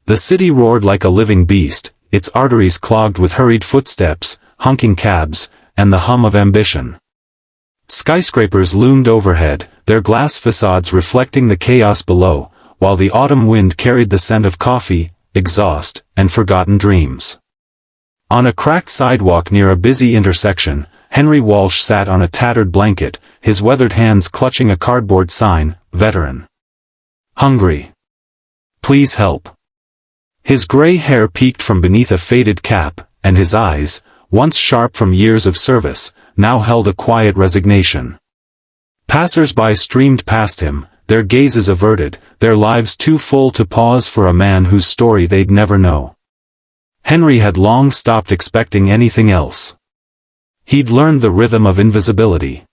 The city roared like a living beast, its arteries clogged with hurried footsteps, honking cabs, and the hum of ambition. Skyscrapers loomed overhead, their glass facades reflecting the chaos below, while the autumn wind carried the scent of coffee, exhaust, and forgotten dreams. On a cracked sidewalk near a busy intersection, Henry Walsh sat on a tattered blanket, his weathered hands clutching a cardboard sign, "Veteran. Hungry. Please help." His gray hair peeked from beneath a faded cap, and his eyes, once sharp from years of service, now held a quiet resignation. Passers-by streamed past him, their gazes averted, their lives too full to pause for a man whose story they'd never know. Henry had long stopped expecting anything else. He'd learned the rhythm of invisibility.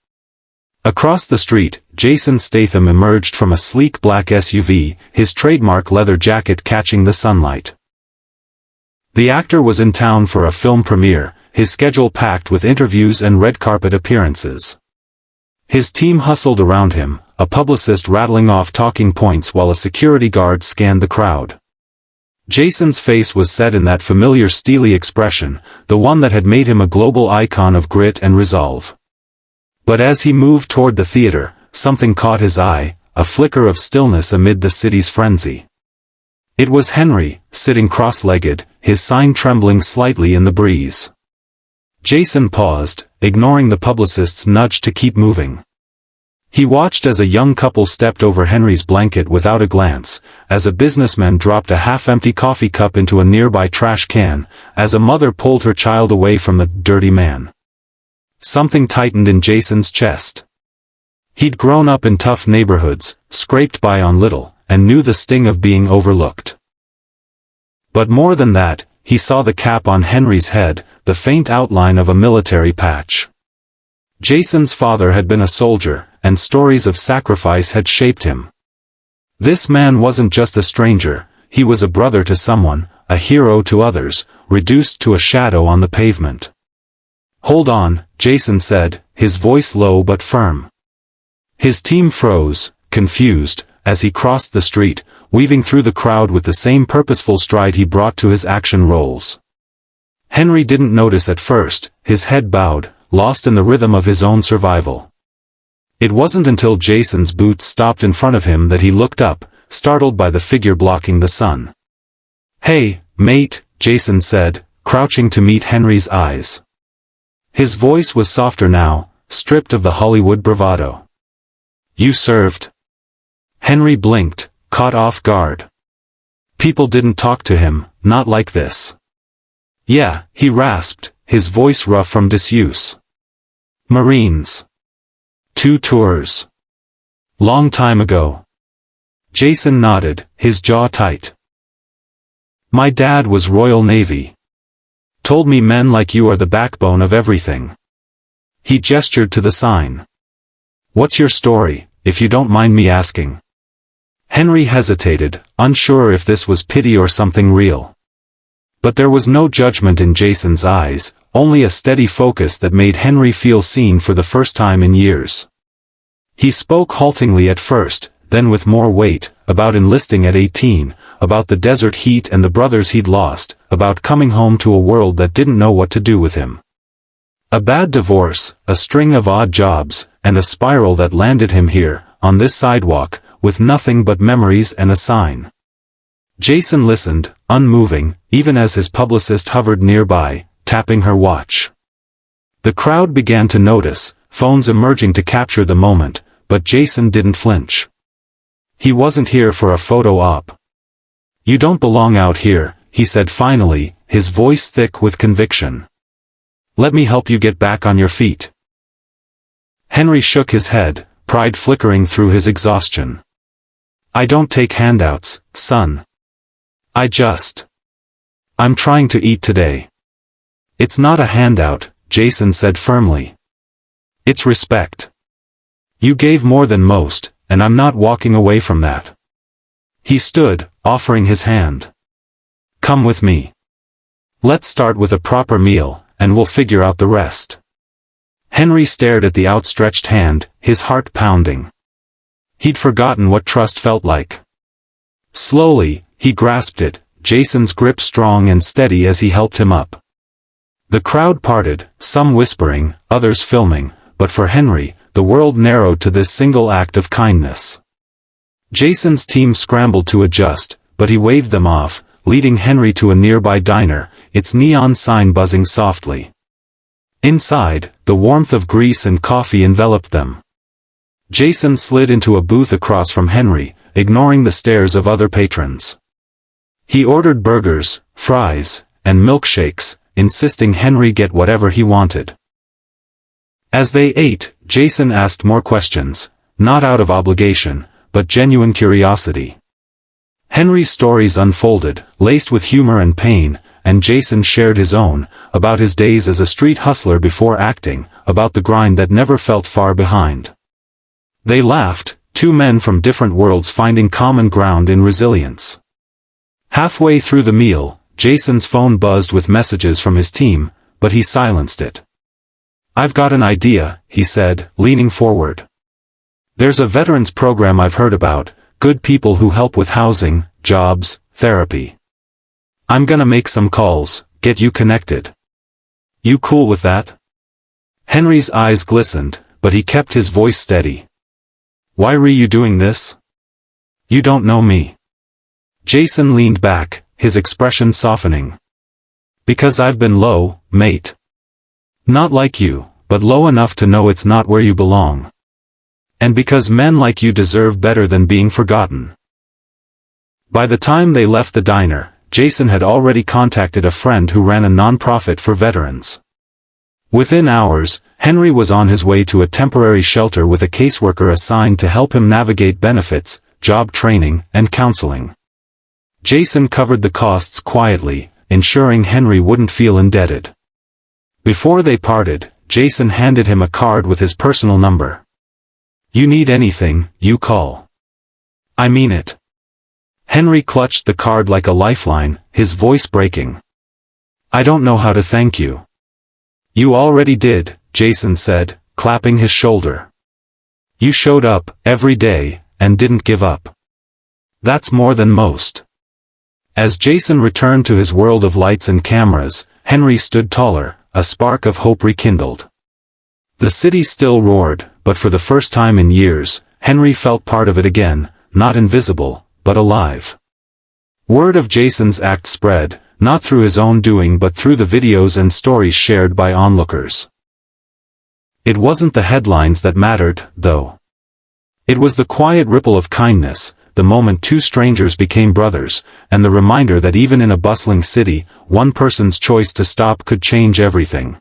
Across the street, Jason Statham emerged from a sleek black SUV, his trademark leather jacket catching the sunlight. The actor was in town for a film premiere, his schedule packed with interviews and red carpet appearances. His team hustled around him, a publicist rattling off talking points while a security guard scanned the crowd. Jason's face was set in that familiar steely expression, the one that had made him a global icon of grit and resolve. But as he moved toward the theater, something caught his eye, a flicker of stillness amid the city's frenzy. It was Henry, sitting cross-legged, his sign trembling slightly in the breeze. Jason paused, ignoring the publicist's nudge to keep moving. He watched as a young couple stepped over Henry's blanket without a glance, as a businessman dropped a half-empty coffee cup into a nearby trash can, as a mother pulled her child away from the dirty man. Something tightened in Jason's chest. He'd grown up in tough neighborhoods, scraped by on little, and knew the sting of being overlooked. But more than that, he saw the cap on Henry's head, the faint outline of a military patch. Jason's father had been a soldier, and stories of sacrifice had shaped him. This man wasn't just a stranger, he was a brother to someone, a hero to others, reduced to a shadow on the pavement. "Hold on," Jason said, his voice low but firm. His team froze, confused, as he crossed the street, weaving through the crowd with the same purposeful stride he brought to his action roles. Henry didn't notice at first, his head bowed, lost in the rhythm of his own survival. It wasn't until Jason's boots stopped in front of him that he looked up, startled by the figure blocking the sun. "Hey, mate," Jason said, crouching to meet Henry's eyes. His voice was softer now, stripped of the Hollywood bravado. "You served?" Henry blinked, caught off guard. People didn't talk to him, not like this. "Yeah," he rasped, his voice rough from disuse. "Marines. 2 tours. Long time ago." Jason nodded, his jaw tight. "My dad was Royal Navy. Told me men like you are the backbone of everything." He gestured to the sign. "What's your story, if you don't mind me asking?" Henry hesitated, unsure if this was pity or something real. But there was no judgment in Jason's eyes, only a steady focus that made Henry feel seen for the first time in years. He spoke haltingly at first, then with more weight, about enlisting at 18, about the desert heat and the brothers he'd lost, about coming home to a world that didn't know what to do with him. A bad divorce, a string of odd jobs, and a spiral that landed him here, on this sidewalk, with nothing but memories and a sign. Jason listened, unmoving, even as his publicist hovered nearby, tapping her watch. The crowd began to notice, phones emerging to capture the moment, but Jason didn't flinch. He wasn't here for a photo op. "You don't belong out here," he said finally, his voice thick with conviction. "Let me help you get back on your feet." Henry shook his head, pride flickering through his exhaustion. "I don't take handouts, son. I'm trying to eat today." "It's not a handout," Jason said firmly. "It's respect. You gave more than most, and I'm not walking away from that." He stood, offering his hand. "Come with me. Let's start with a proper meal, and we'll figure out the rest." Henry stared at the outstretched hand, his heart pounding. He'd forgotten what trust felt like. Slowly, he grasped it, Jason's grip strong and steady as he helped him up. The crowd parted, some whispering, others filming, but for Henry, the world narrowed to this single act of kindness. Jason's team scrambled to adjust, but he waved them off, leading Henry to a nearby diner, its neon sign buzzing softly. Inside, the warmth of grease and coffee enveloped them. Jason slid into a booth across from Henry, ignoring the stares of other patrons. He ordered burgers, fries, and milkshakes, insisting Henry get whatever he wanted. As they ate, Jason asked more questions, not out of obligation, but genuine curiosity. Henry's stories unfolded, laced with humor and pain, and Jason shared his own, about his days as a street hustler before acting, about the grind that never felt far behind. They laughed, two men from different worlds finding common ground in resilience. Halfway through the meal, Jason's phone buzzed with messages from his team, but he silenced it. "I've got an idea," he said, leaning forward. "There's a veterans program I've heard about, good people who help with housing, jobs, therapy. I'm gonna make some calls, get you connected. You cool with that?" Henry's eyes glistened, but he kept his voice steady. "Why are you doing this? You don't know me." Jason leaned back, his expression softening. "Because I've been low, mate. Not like you, but low enough to know it's not where you belong. And because men like you deserve better than being forgotten." By the time they left the diner, Jason had already contacted a friend who ran a nonprofit for veterans. Within hours, Henry was on his way to a temporary shelter with a caseworker assigned to help him navigate benefits, job training, and counseling. Jason covered the costs quietly, ensuring Henry wouldn't feel indebted. Before they parted, Jason handed him a card with his personal number. "You need anything, you call. I mean it." Henry clutched the card like a lifeline, his voice breaking. "I don't know how to thank you." "You already did," Jason said, clapping his shoulder. "You showed up, every day, and didn't give up. That's more than most." As Jason returned to his world of lights and cameras, Henry stood taller, a spark of hope rekindled. The city still roared, but for the first time in years, Henry felt part of it again, not invisible, but alive. Word of Jason's act spread, not through his own doing but through the videos and stories shared by onlookers. It wasn't the headlines that mattered, though. It was the quiet ripple of kindness, the moment two strangers became brothers, and the reminder that even in a bustling city, one person's choice to stop could change everything.